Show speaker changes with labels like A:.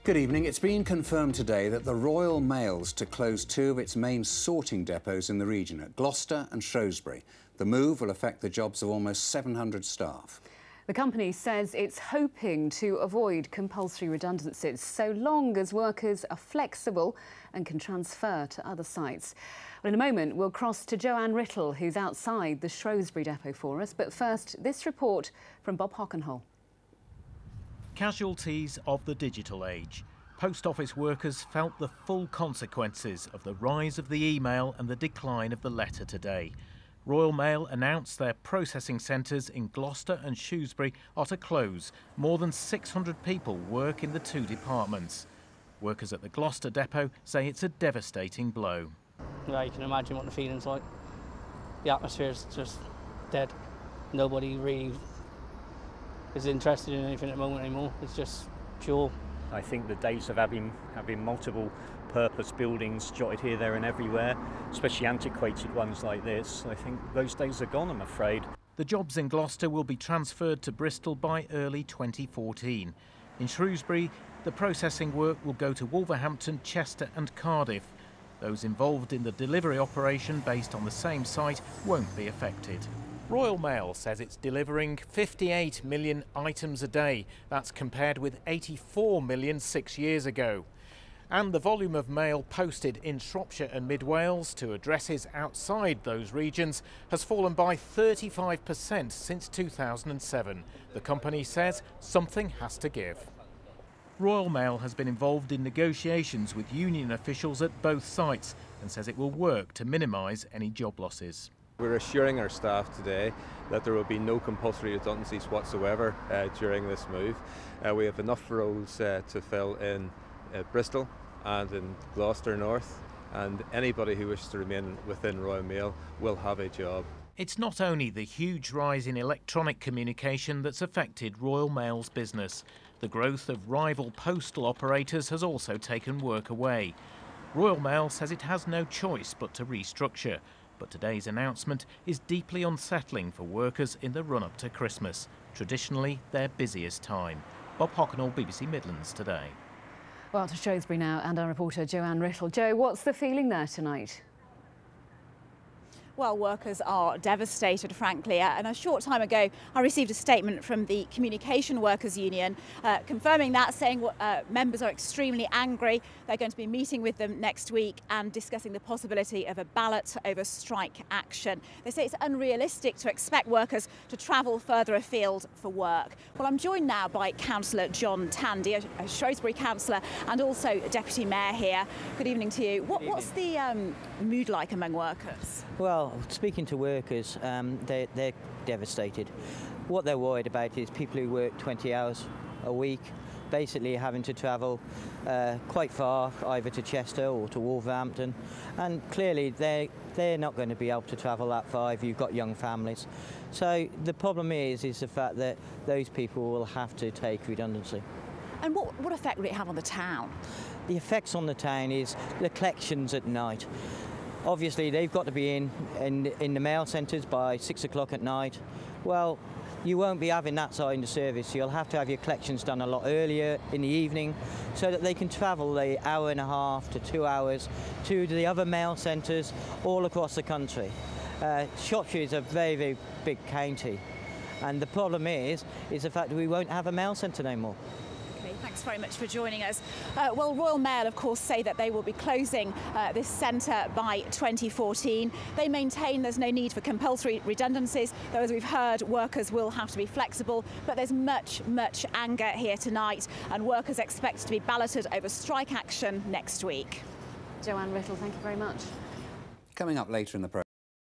A: Good evening. It's been confirmed today that the Royal Mail's to close two of its main sorting depots in the region, at Gloucester and Shrewsbury. The move will affect the jobs of almost 700 staff.
B: The company says it's hoping to avoid compulsory redundancies so long as workers are flexible and can transfer to other sites. Well, in a moment, we'll cross to Joanne Rittell, who's outside the Shrewsbury depot for us. But first, this report from Bob Hockenhull.
C: Casualties of the digital age. Post office workers felt the full consequences of the rise of the email and the decline of the letter today. Royal Mail announced their processing centres in Gloucester and Shrewsbury are to close. More than 600 people work in the two departments. Workers at the Gloucester depot say it's a devastating blow.
D: Yeah, you can imagine what the feeling's like. The atmosphere's just dead. Nobody really is interested in anything at the moment anymore. It's just pure.
E: I think the days of having multiple purpose buildings jotted here, there and everywhere, especially antiquated ones like this, I think those days are gone, I'm afraid.
C: The jobs in Gloucester will be transferred to Bristol by early 2014. In Shrewsbury, the processing work will go to Wolverhampton, Chester and Cardiff. Those involved in the delivery operation based on the same site won't be affected. Royal Mail says it's delivering 58 million items a day. That's compared with 84 million 6 years ago. And the volume of mail posted in Shropshire and Mid Wales to addresses outside those regions has fallen by 35% since 2007. The company says something has to give. Royal Mail has been involved in negotiations with union officials at both sites and says it will work to minimise any job losses.
F: We're assuring our staff today that there will be no compulsory redundancies whatsoever during this move. We have enough roles to fill in Bristol and in Gloucester North, and anybody who wishes to remain within Royal Mail will have a job.
C: It's not only the huge rise in electronic communication that's affected Royal Mail's business. The growth of rival postal operators has also taken work away. Royal Mail says it has no choice but to restructure. But today's announcement is deeply unsettling for workers in the run-up to Christmas, traditionally their busiest time. Bob Hockenhull, BBC Midlands Today.
B: Well, to Shrewsbury now, and our reporter Joanne Rittell. Jo, what's the feeling there tonight?
G: Well, workers are devastated, frankly, and a short time ago I received a statement from the Communication Workers Union confirming that, saying members are extremely angry. They're going to be meeting with them next week and discussing the possibility of a ballot over strike action. They say it's unrealistic to expect workers to travel further afield for work. Well, I'm joined now by Councillor John Tandy, a Shrewsbury councillor and also a Deputy Mayor here. Good evening to you. What's the mood like among workers?
H: Well, speaking to workers, they're devastated. What they're worried about is people who work 20 hours a week, basically having to travel quite far, either to Chester or to Wolverhampton, and clearly they're not going to be able to travel that far if you've got young families. So the problem is the fact that those people will have to take redundancy.
G: And what effect will it have on the town?
H: The effects on the town is the collections at night. Obviously, they've got to be in the mail centres by 6 o'clock at night. Well, you won't be having that side of the service. You'll have to have your collections done a lot earlier in the evening so that they can travel the hour and a half to 2 hours to the other mail centres all across the country. Shropshire is a very, very big county, and the problem is the fact that we won't have a mail centre anymore.
G: Thanks very much for joining us. Well, Royal Mail, of course, say that they will be closing this centre by 2014. They maintain there's no need for compulsory redundancies, though, as we've heard, workers will have to be flexible. But there's much anger here tonight, and workers expect to be balloted over strike action next week.
B: Joanne Rittell, thank you very much.
A: Coming up later in the programme.